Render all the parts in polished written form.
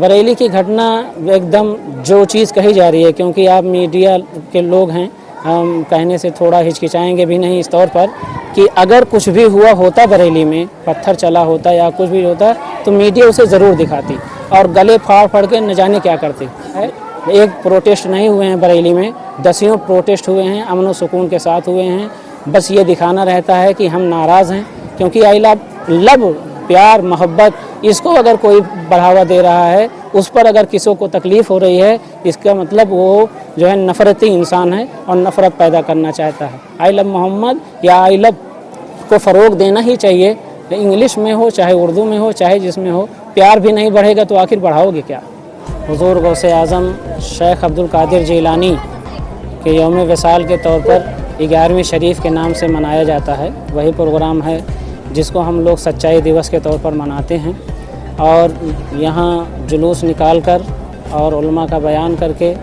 बरेली की घटना एकदम जो चीज़ कही जा रही है, क्योंकि आप मीडिया के लोग हैं, हम कहने से थोड़ा हिचकिचाएंगे भी नहीं इस तौर पर कि अगर कुछ भी हुआ होता बरेली में, पत्थर चला होता या कुछ भी होता, तो मीडिया उसे ज़रूर दिखाती और गले फाड़ फाड़ के न जाने क्या करती है। एक प्रोटेस्ट नहीं हुए हैं बरेली में, दसियों प्रोटेस्ट हुए हैं, अमन व सुकून के साथ हुए हैं। बस ये दिखाना रहता है कि हम नाराज़ हैं, क्योंकि आई लव प्यार मोहब्बत इसको अगर कोई बढ़ावा दे रहा है, उस पर अगर किसी को तकलीफ़ हो रही है, इसका मतलब वो जो है नफ़रती इंसान है और नफ़रत पैदा करना चाहता है। आई लव मोहम्मद या आई लव को फ़रोग देना ही चाहिए, इंग्लिश में हो चाहे उर्दू में हो चाहे जिसमें हो। प्यार भी नहीं बढ़ेगा तो आखिर बढ़ाओगे क्या। हुज़ूर गौसे आज़म शेख अब्दुल कादिर जिलानी के यौम विसाल के तौर पर 11वीं शरीफ के नाम से मनाया जाता है। वही प्रोग्राम है जिसको हम लोग सच्चाई दिवस के तौर पर मनाते हैं और यहाँ जुलूस निकाल कर और उलमा का बयान करके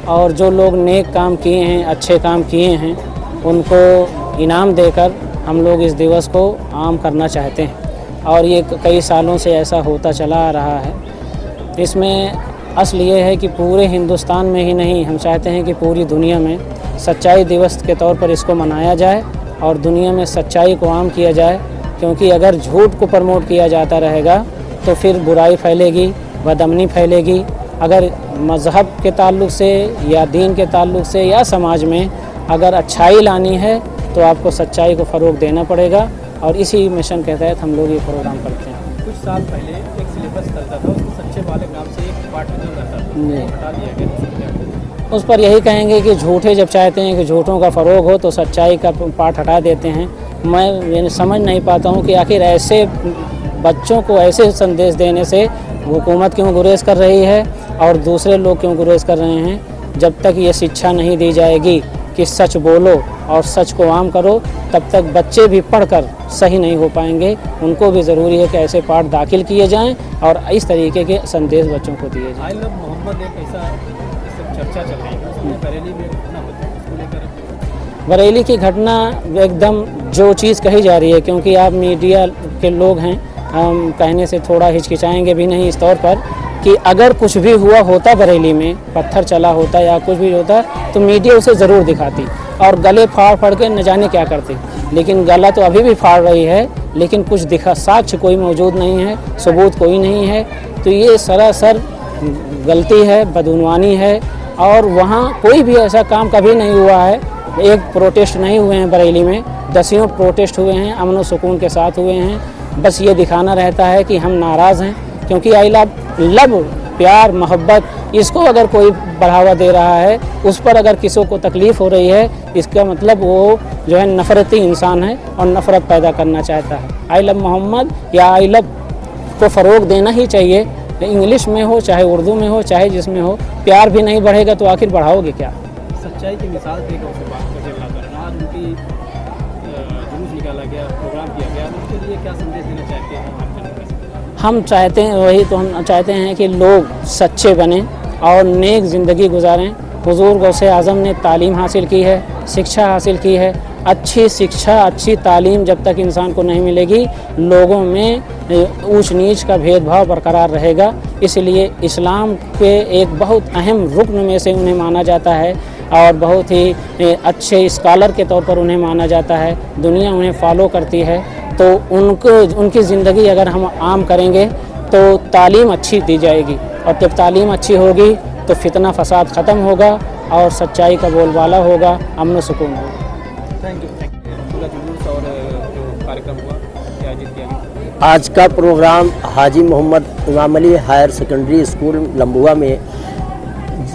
और जो लोग नेक काम किए हैं, अच्छे काम किए हैं, उनको इनाम देकर हम लोग इस दिवस को आम करना चाहते हैं। और ये कई सालों से ऐसा होता चला आ रहा है। इसमें असल ये है कि पूरे हिंदुस्तान में ही नहीं, हम चाहते हैं कि पूरी दुनिया में सच्चाई दिवस के तौर पर इसको मनाया जाए और दुनिया में सच्चाई को आम किया जाए, क्योंकि अगर झूठ को प्रमोट किया जाता रहेगा तो फिर बुराई फैलेगी, बदअमनी फैलेगी। अगर मज़हब के ताल्लुक़ से या दीन के ताल्लुक़ से या समाज में अगर अच्छाई लानी है तो आपको सच्चाई को फ़रोग़ देना पड़ेगा और इसी मिशन के तहत हम लोग ये प्रोग्राम करते हैं। कुछ साल पहले एक सिलेबस चलता था, उसको सच्चे वाले नाम से एक पार्ट जो रहता था हटा दिया गया। उस पर यही कहेंगे कि झूठे जब चाहते हैं कि झूठों का फ़रोग़ हो तो सच्चाई का पार्ट हटा देते हैं। मैं ये समझ नहीं पाता हूँ कि आखिर ऐसे बच्चों को ऐसे संदेश देने से हुकूमत क्यों गुरेज कर रही है और दूसरे लोग क्यों गुरेज कर रहे हैं। जब तक ये शिक्षा नहीं दी जाएगी कि सच बोलो और सच को आम करो, तब तक बच्चे भी पढ़कर सही नहीं हो पाएंगे। उनको भी ज़रूरी है कि ऐसे पाठ दाखिल किए जाएं और इस तरीके के संदेश बच्चों को दिए जाएं। आई लव मोहम्मद एक ऐसा चर्चा चल रही है, उसमें बरेली में घटना होती है, उसको लेकर बरेली की घटना एकदम जो चीज़ कही जा रही है, क्योंकि आप मीडिया के लोग हैं, हम कहने से थोड़ा हिचकिचाएंगे भी नहीं इस तौर पर कि अगर कुछ भी हुआ होता बरेली में, पत्थर चला होता या कुछ भी होता, तो मीडिया उसे ज़रूर दिखाती और गले फाड़ फाड़ के न जाने क्या करती। लेकिन गला तो अभी भी फाड़ रही है, लेकिन कुछ साक्ष्य कोई मौजूद नहीं है, सबूत कोई नहीं है। तो ये सरासर गलती है, बदउनवानी है और वहाँ कोई भी ऐसा काम कभी नहीं हुआ है। एक प्रोटेस्ट नहीं हुए हैं बरेली में, दसियों प्रोटेस्ट हुए हैं, अमन व सुकून के साथ हुए हैं। बस ये दिखाना रहता है कि हम नाराज़ हैं, क्योंकि आई लव प्यार मोहब्बत इसको अगर कोई बढ़ावा दे रहा है, उस पर अगर किसी को तकलीफ़ हो रही है, इसका मतलब वो जो है नफ़रती इंसान है और नफ़रत पैदा करना चाहता है। आई लव मोहम्मद या आई लव को फ़रोग़ देना ही चाहिए, इंग्लिश में हो चाहे उर्दू में हो चाहे जिसमें हो। प्यार भी नहीं बढ़ेगा तो आखिर बढ़ाओगे क्या। सच्चाई की मिसाल थे गौसे बात करना, आज उनकी जुलूस निकाला गया, प्रोग्राम किया गया, उसके लिए क्या संदेश देना चाहते हैं? हम चाहते हैं, वही तो हम चाहते हैं कि लोग सच्चे बने और नेक ज़िंदगी गुजारें। हुज़ूर गौसे आज़म ने तालीम हासिल की है, शिक्षा हासिल की है। अच्छी शिक्षा, अच्छी तालीम जब तक इंसान को नहीं मिलेगी, लोगों में ऊंच नीच का भेदभाव बरकरार रहेगा। इसलिए इस्लाम के एक बहुत अहम रुकन में से उन्हें माना जाता है और बहुत ही अच्छे स्कॉलर के तौर पर उन्हें माना जाता है। दुनिया उन्हें फॉलो करती है। तो उनकी ज़िंदगी अगर हम आम करेंगे तो तालीम अच्छी दी जाएगी और जब तालीम अच्छी होगी तो फितना फसाद ख़त्म होगा और सच्चाई का बोलबाला होगा, अमन व सुकून होगा। Thank you. पूरा जुलूस और जो कार्यक्रम हुआ क्या आयोजित किया गया? आज का प्रोग्राम हाजी मोहम्मद इमाम Ali higher secondary school Lambhua में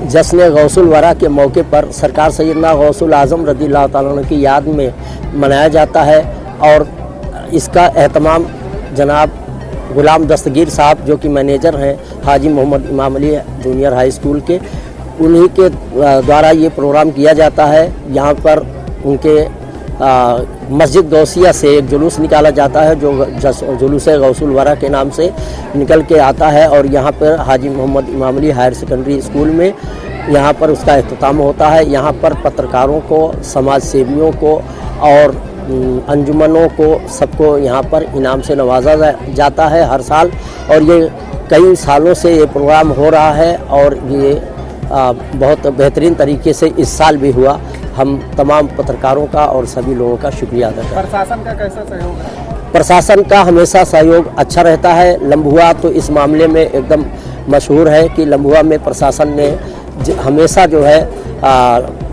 जश्न गौसुल वरा के मौके पर सरकार सैयदना गौसुल आज़म रज़ियल्लाहु ताला अन्हु की याद में मनाया जाता है। और इसका एहतमाम जनाब गुलाम दस्तगीर साहब जो कि मैनेजर हैं हाजी मोहम्मद इमाम अली जूनियर हाई स्कूल के, उन्हीं के द्वारा ये प्रोग्राम किया जाता है। यहाँ पर उनके मस्जिद गौसिया से एक जुलूस निकाला जाता है जो जुलूस गौसुल वरा के नाम से निकल के आता है और यहाँ पर हाजी मोहम्मद इमाम अली हायर सेकेंडरी स्कूल में यहाँ पर उसका अख्ताम होता है। यहाँ पर पत्रकारों को, समाज सेवियों को और अंजुमनों को, सबको यहाँ पर इनाम से नवाजा जाता है हर साल। और ये कई सालों से ये प्रोग्राम हो रहा है और ये बहुत बेहतरीन तरीके से इस साल भी हुआ। हम तमाम पत्रकारों का और सभी लोगों का शुक्रिया अदा करते हैं। प्रशासन का कैसा सहयोग है? प्रशासन का हमेशा सहयोग अच्छा रहता है। लम्बुआ तो इस मामले में एकदम मशहूर है कि लम्बुआ में प्रशासन ने हमेशा जो है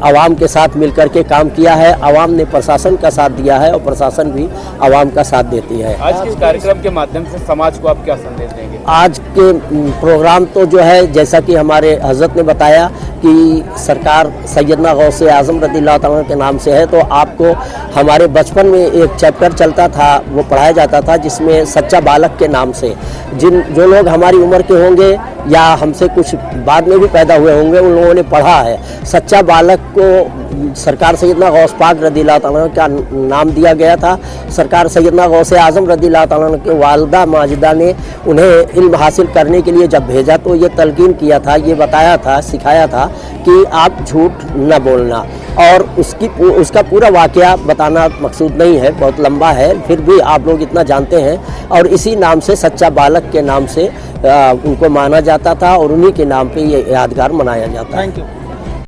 आवाम के साथ मिलकर के काम किया है। आवाम ने प्रशासन का साथ दिया है और प्रशासन भी आवाम का साथ देती है। आज के इस कार्यक्रम के माध्यम से समाज को आप क्या संदेश देंगे? आज के प्रोग्राम तो जो है जैसा कि हमारे हजरत ने बताया कि सरकार सैयदना गौसे आज़म रज़ियल्लाहु ताला के नाम से है, तो आपको हमारे बचपन में एक चैप्टर चलता था, वो पढ़ाया जाता था, जिसमें सच्चा बालक के नाम से जो लोग हमारी उम्र के होंगे या हमसे कुछ बाद में भी पैदा हुए होंगे, उन लोगों ने पढ़ा है। सच्चा बालक को सरकार सैयदना गौस पाक रज़ियल्लाहु ताला का नाम दिया गया था। सरकार सैयदना गौसे आज़म रज़ियल्लाहु ताला के वालिदा माजिदा ने उन्हें इल्म हासिल करने के लिए जब भेजा तो ये तलकीन किया था, ये बताया था, सिखाया था कि आप झूठ न बोलना, और उसका पूरा वाक़या बताना मकसूद नहीं है, बहुत लंबा है, फिर भी आप लोग इतना जानते हैं। और इसी नाम से सच्चा बालक के नाम से उनको माना जाता था और उन्हीं के नाम पे ये यादगार मनाया जाता है। Thank you.